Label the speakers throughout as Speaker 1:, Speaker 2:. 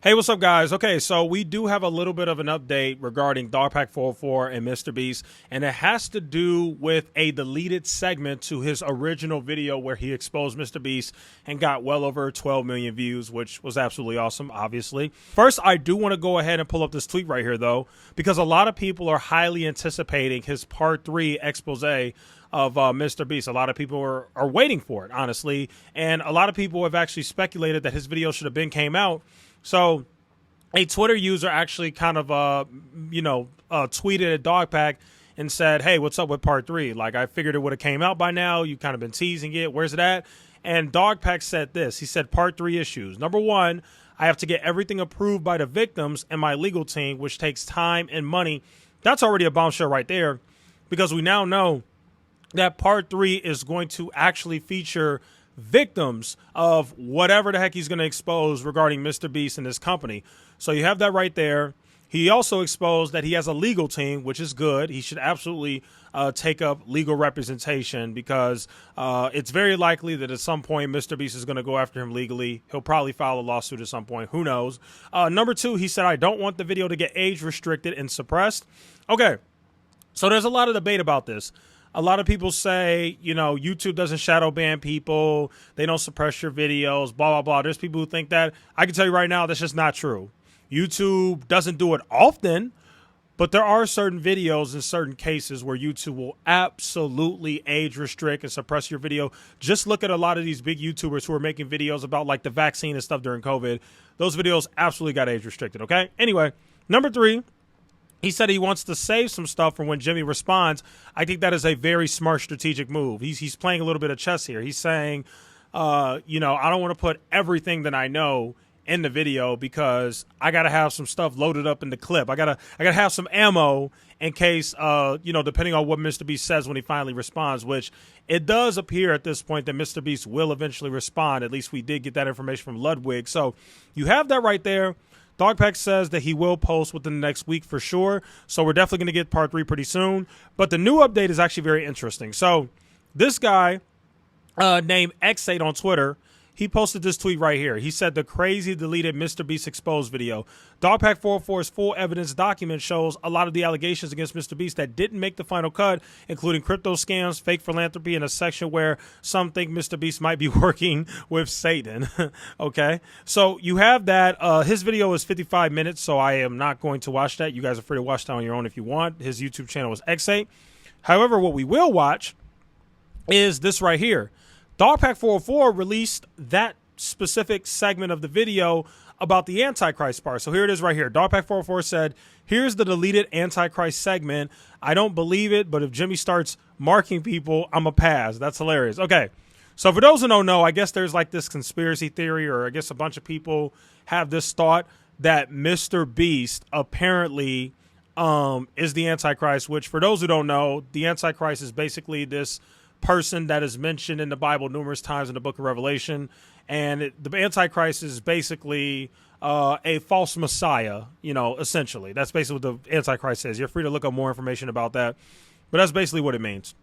Speaker 1: Hey, what's up, guys? Okay, so we do have a little bit of an update regarding Dogpack404 and MrBeast, and it has to do with a deleted segment to his original video where he exposed MrBeast and got well over 12 million views, which was absolutely awesome, obviously. First, I do want to go ahead and pull up this tweet right here, though, because a lot of people are highly anticipating his Part 3 expose of MrBeast. A lot of people are waiting for it, honestly, and a lot of people have actually speculated that his video should have came out. So a Twitter user actually kind of, tweeted at Dogpack and said, hey, what's up with Part 3? Like, I figured it would have came out by now. You kind of been teasing it. Where's it at? And Dogpack said this. He said, Part 3 issues. Number one, I have to get everything approved by the victims and my legal team, which takes time and money. That's already a bombshell right there, because we now know that Part 3 is going to actually feature victims of whatever the heck he's going to expose regarding MrBeast and his company. So you have that right there. He also exposed that he has a legal team, which is good. He should absolutely take up legal representation, because it's very likely that at some point MrBeast is going to go after him legally. He'll probably file a lawsuit at some point. Who knows? Number two, he said, I don't want the video to get age restricted and suppressed. Okay, so there's a lot of debate about this. A lot of people say, YouTube doesn't shadow ban people. They don't suppress your videos, blah, blah, blah. There's people who think that. I can tell you right now, that's just not true. YouTube doesn't do it often, but there are certain videos in certain cases where YouTube will absolutely age restrict and suppress your video. Just look at a lot of these big YouTubers who are making videos about like the vaccine and stuff during COVID. Those videos absolutely got age restricted, okay? Anyway, number three. He said he wants to save some stuff for when Jimmy responds. I think that is a very smart strategic move. He's playing a little bit of chess here. He's saying, I don't want to put everything that I know in the video, because I got to have some stuff loaded up in the clip. I gotta have some ammo in case, depending on what MrBeast says when he finally responds, which it does appear at this point that MrBeast will eventually respond. At least we did get that information from Ludwig. So you have that right there. Dogpack says that he will post within the next week for sure. So we're definitely going to get Part 3 pretty soon. But the new update is actually very interesting. So this guy named X8 on Twitter, he posted this tweet right here. He said, the crazy deleted MrBeast exposed video. Dogpack404's full evidence document shows a lot of the allegations against MrBeast that didn't make the final cut, including crypto scams, fake philanthropy, and a section where some think MrBeast might be working with Satan. Okay, so you have that. His video is 55 minutes, so I am not going to watch that. You guys are free to watch that on your own if you want. His YouTube channel is X8. However, what we will watch is this right here. Dogpack404 released that specific segment of the video about the Antichrist part. So here it is right here. Dogpack404 said, here's the deleted Antichrist segment. I don't believe it, but if Jimmy starts marking people, I'm a pass. That's hilarious. Okay, so for those who don't know, I guess there's like this conspiracy theory, or I guess a bunch of people have this thought that MrBeast apparently is the Antichrist, which for those who don't know, the Antichrist is basically this person that is mentioned in the Bible numerous times in the book of Revelation. And the Antichrist is basically a false messiah, essentially. That's basically what the Antichrist says. You're free to look up more information about that, but that's basically what it means.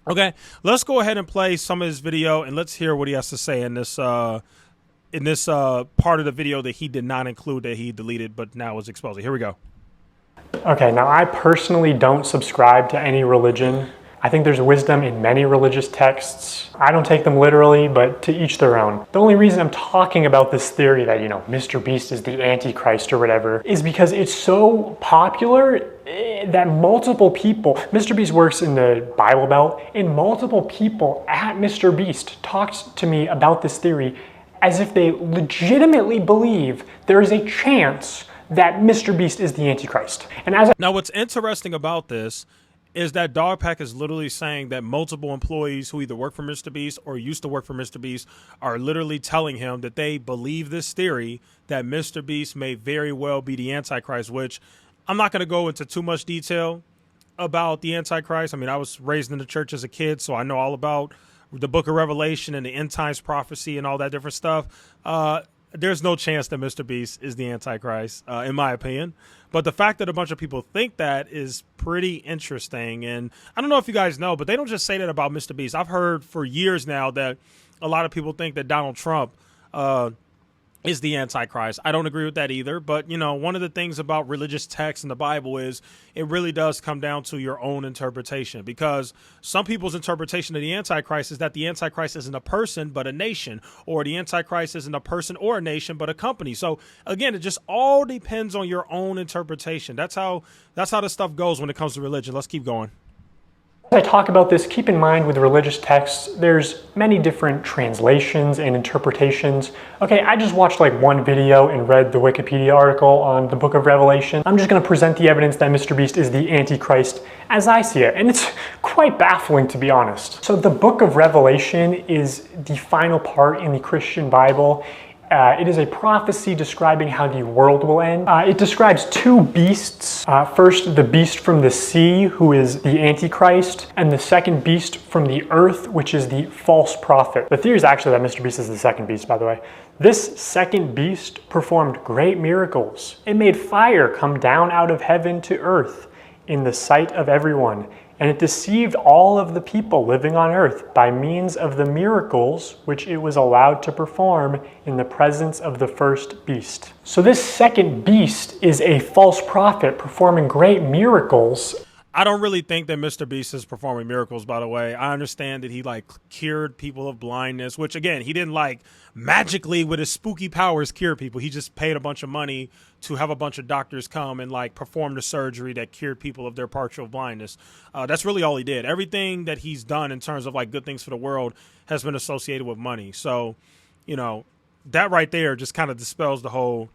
Speaker 1: Okay, let's go ahead and play some of his video, and let's hear what he has to say in this part of the video that he did not include, that he deleted, but now is exposing. Here we go.
Speaker 2: Okay, now I personally don't subscribe to any religion. I think there's wisdom in many religious texts. I don't take them literally, but to each their own. The only reason I'm talking about this theory that, MrBeast is the Antichrist or whatever, is because it's so popular that multiple people, MrBeast works in the Bible Belt, and multiple people at MrBeast talked to me about this theory as if they legitimately believe there is a chance that MrBeast is the Antichrist. And
Speaker 1: now what's interesting about this is that Dogpack is literally saying that multiple employees who either work for MrBeast or used to work for MrBeast are literally telling him that they believe this theory that MrBeast may very well be the Antichrist, which I'm not going to go into too much detail about the Antichrist. I mean, I was raised in the church as a kid, so I know all about the book of Revelation and the end times prophecy and all that different stuff. There's no chance that MrBeast is the Antichrist, in my opinion. But the fact that a bunch of people think that is pretty interesting. And I don't know if you guys know, but they don't just say that about MrBeast. I've heard for years now that a lot of people think that Donald Trump is the Antichrist. I don't agree with that either. But, one of the things about religious texts in the Bible is it really does come down to your own interpretation, because some people's interpretation of the Antichrist is that the Antichrist isn't a person, but a nation, or the Antichrist isn't a person or a nation, but a company. So again, it just all depends on your own interpretation. That's how the stuff goes when it comes to religion. Let's keep going.
Speaker 2: As I talk about this, keep in mind with religious texts, there's many different translations and interpretations. Okay, I just watched like one video and read the Wikipedia article on the book of Revelation. I'm just going to present the evidence that MrBeast is the Antichrist as I see it, and it's quite baffling, to be honest. So the book of Revelation is the final part in the Christian Bible. It is a prophecy describing how the world will end. It describes two beasts. First, the beast from the sea, who is the Antichrist, and the second beast from the earth, which is the false prophet. The theory is actually that MrBeast is the second beast, by the way. This second beast performed great miracles. It made fire come down out of heaven to earth in the sight of everyone, and it deceived all of the people living on earth by means of the miracles which it was allowed to perform in the presence of the first beast. So this second beast is a false prophet performing great miracles.
Speaker 1: I don't really think that MrBeast is performing miracles, by the way. I understand that he cured people of blindness, which again, he didn't magically with his spooky powers cure people. He just paid a bunch of money to have a bunch of doctors come and perform the surgery that cured people of their partial blindness. That's really all he did. Everything that he's done in terms of good things for the world has been associated with money. So, that right there just kind of dispels the whole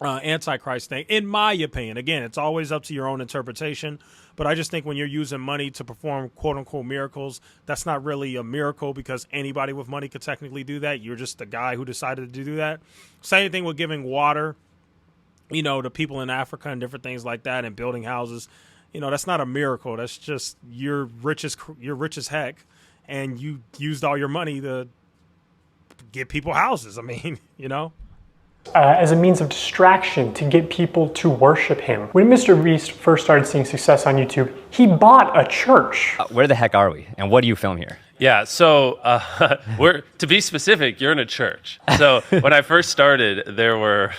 Speaker 1: Antichrist thing, in my opinion. Again, it's always up to your own interpretation, but I just think when you're using money to perform quote unquote miracles, that's not really a miracle, because anybody with money could technically do that. You're just the guy who decided to do that. Same thing with giving water, to people in Africa and different things like that, and building houses. That's not a miracle. That's just you're rich as heck, and you used all your money to give people houses. I mean,
Speaker 2: As a means of distraction to get people to worship him. When MrBeast first started seeing success on YouTube, he bought a church.
Speaker 3: Where the heck are we? And what do you film here?
Speaker 4: Yeah, so to be specific, you're in a church. So when I first started, there's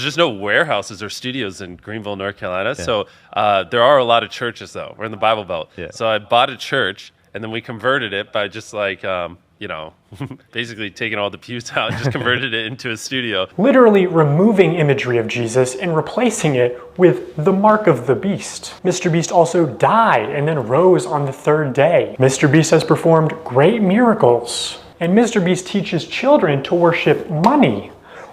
Speaker 4: just no warehouses or studios in Greenville, North Carolina. Yeah. So there are a lot of churches, though. We're in the Bible Belt. Yeah. So I bought a church, and then we converted it by just basically taking all the pews out and just converted it into a studio.
Speaker 2: Literally removing imagery of Jesus and replacing it with the mark of the beast. MrBeast also died and then rose on the third day. MrBeast has performed great miracles. And MrBeast teaches children to worship money,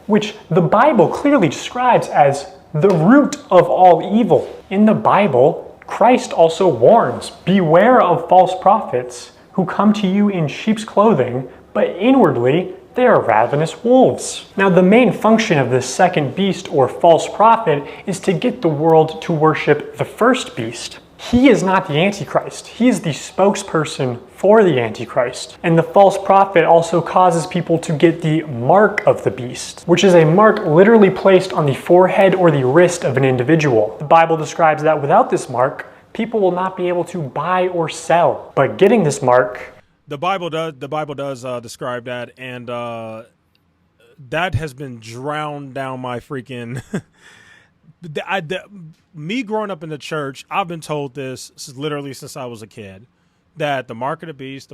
Speaker 2: which the Bible clearly describes as the root of all evil. In the Bible, Christ also warns, beware of false prophets who come to you in sheep's clothing, but inwardly they are ravenous wolves. Now, the main function of this second beast or false prophet is to get the world to worship the first beast. He is not the Antichrist. He is the spokesperson for the Antichrist. And the false prophet also causes people to get the mark of the beast, which is a mark literally placed on the forehead or the wrist of an individual. The Bible describes that without this mark, people will not be able to buy or sell. But getting this mark,
Speaker 1: the Bible does describe that, and that has been drowned down my freaking. Me growing up in the church, I've been told this literally since I was a kid, that the mark of the beast,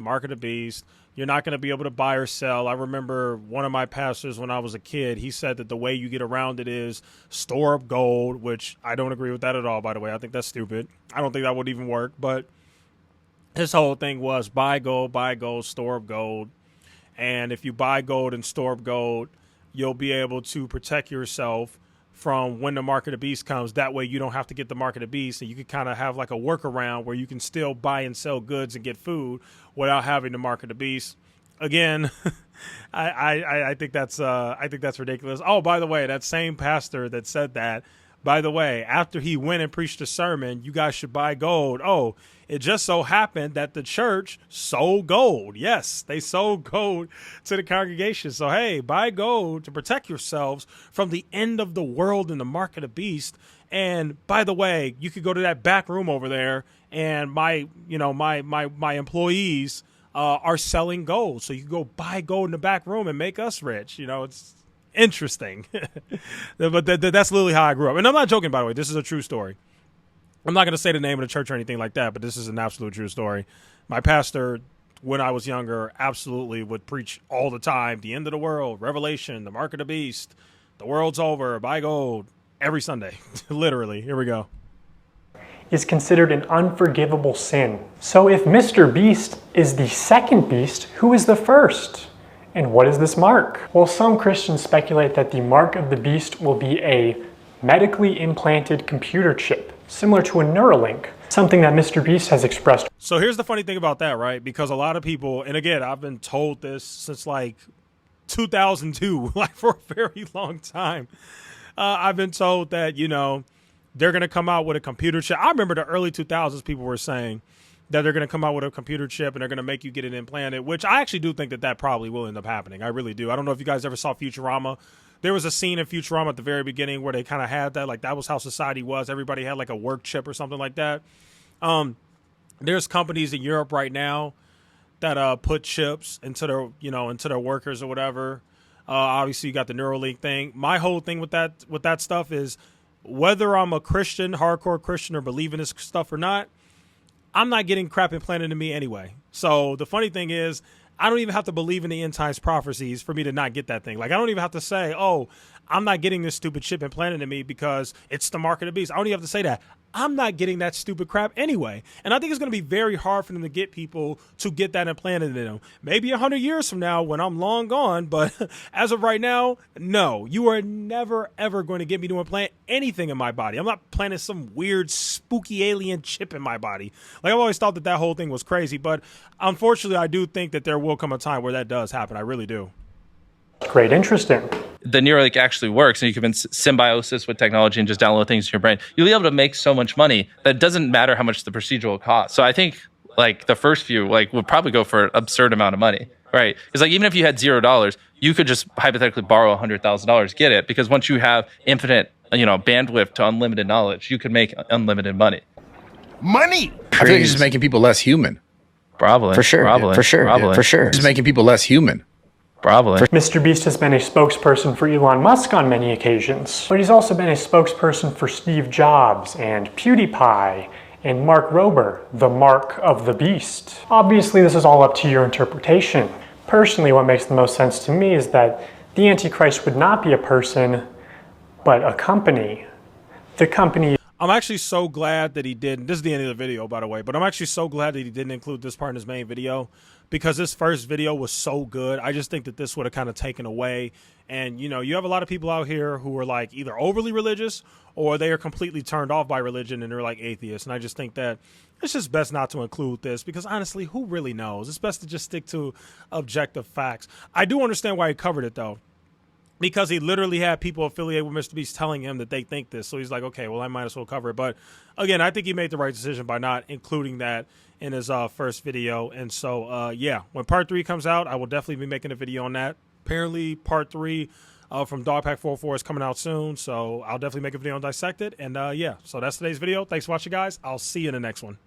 Speaker 1: you're not going to be able to buy or sell. I remember one of my pastors when I was a kid, he said that the way you get around it is store up gold, which I don't agree with that at all, by the way. I think that's stupid. I don't think that would even work. But his whole thing was buy gold, store up gold. And if you buy gold and store up gold, you'll be able to protect yourself from when the mark of the beast comes. That way you don't have to get the mark of the beast, and you can kind of have a workaround where you can still buy and sell goods and get food without having the mark of the beast. Again, I think that's ridiculous. Oh, by the way, that same pastor that said that, by the way, after he went and preached a sermon, you guys should buy gold. Oh, it just so happened that the church sold gold. Yes, they sold gold to the congregation. So, hey, buy gold to protect yourselves from the end of the world and the mark of the beast. And by the way, you could go to that back room over there, and my employees are selling gold. So you can go buy gold in the back room and make us rich. It's Interesting. But that's literally how I grew up. And I'm not joking, by the way. This is a true story. I'm not going to say the name of the church or anything like that, but this is an absolute true story. My pastor, when I was younger, absolutely would preach all the time, the end of the world, Revelation, the mark of the beast, the world's over, buy gold, every Sunday. Literally. Here we go.
Speaker 2: Is considered an unforgivable sin. So if Mr. Beast is the second beast, who is the first? And what is this mark? Well, some Christians speculate that the mark of the beast will be a medically implanted computer chip, similar to a Neuralink, something that Mr. Beast has expressed.
Speaker 1: So here's the funny thing about that, right? Because a lot of people, and again, I've been told this since like 2002, like for a very long time. I've been told that, you know, they're going to come out with a computer chip. I remember the early 2000s, people were saying that they're going to come out with a computer chip and they're going to make you get it implanted, which I actually do think that that probably will end up happening. I really do. I don't know if you guys ever saw Futurama. There was a scene in Futurama at the very beginning where they kind of had that, like that was how society was. Everybody had like a work chip or something like that. There's companies in Europe right now that put chips into their, you know, into their workers or whatever. Obviously, you got the Neuralink thing. My whole thing with that stuff is whether I'm a Christian, hardcore Christian, or believe in this stuff or not, I'm not getting crap implanted in me anyway. So the funny thing is, I don't even have to believe in the end times prophecies for me to not get that thing. Like, I don't even have to say, oh, I'm not getting this stupid chip implanted in me because it's the mark of the beast. I don't even have to say that. I'm not getting that stupid crap anyway. And I think it's going to be very hard for them to get people to get that implanted in them. Maybe 100 years from now when I'm long gone, but as of right now, no. You are never, ever going to get me to implant anything in my body. I'm not planting some weird, spooky alien chip in my body. Like, I've always thought that whole thing was crazy, but unfortunately, I do think that there will come a time where that does happen. I really do.
Speaker 2: Great, interesting.
Speaker 5: The Neuralink actually works, and you can be in symbiosis with technology and just download things to your brain. You'll be able to make so much money that it doesn't matter how much the procedure will cost. So I think like the first few like would probably go for an absurd amount of money, right? Because like even if you had $0, you could just hypothetically borrow $100,000, get it, because once you have infinite, you know, bandwidth to unlimited knowledge, you could make unlimited money.
Speaker 6: Money. I feel like it's just making people less human.
Speaker 5: Probably.
Speaker 6: For sure.
Speaker 5: Probably.
Speaker 6: For sure.
Speaker 5: Probably.
Speaker 6: For sure. Just making people less human.
Speaker 5: Probably.
Speaker 2: Mr. Beast has been a spokesperson for Elon Musk on many occasions, but he's also been a spokesperson for Steve Jobs and PewDiePie and Mark Rober, the mark of the beast. Obviously, this is all up to your interpretation. Personally, what makes the most sense to me is that the Antichrist would not be a person, but a company. The company.
Speaker 1: I'm actually so glad that he didn't. This is the end of the video, by the way, but I'm actually so glad that he didn't include this part in his main video because this first video was so good. I just think that this would have kind of taken away. And, you know, you have a lot of people out here who are like either overly religious or they are completely turned off by religion and they're like atheists. And I just think that it's just best not to include this because honestly, who really knows? It's best to just stick to objective facts. I do understand why he covered it, though. Because he literally had people affiliated with MrBeast telling him that they think this. So he's like, okay, well, I might as well cover it. But again, I think he made the right decision by not including that in his first video. And so, yeah, when part 3 comes out, I will definitely be making a video on that. Apparently, part 3 from Dogpack404 is coming out soon. So I'll definitely make a video on Dissected. And yeah, so that's today's video. Thanks for watching, guys. I'll see you in the next one.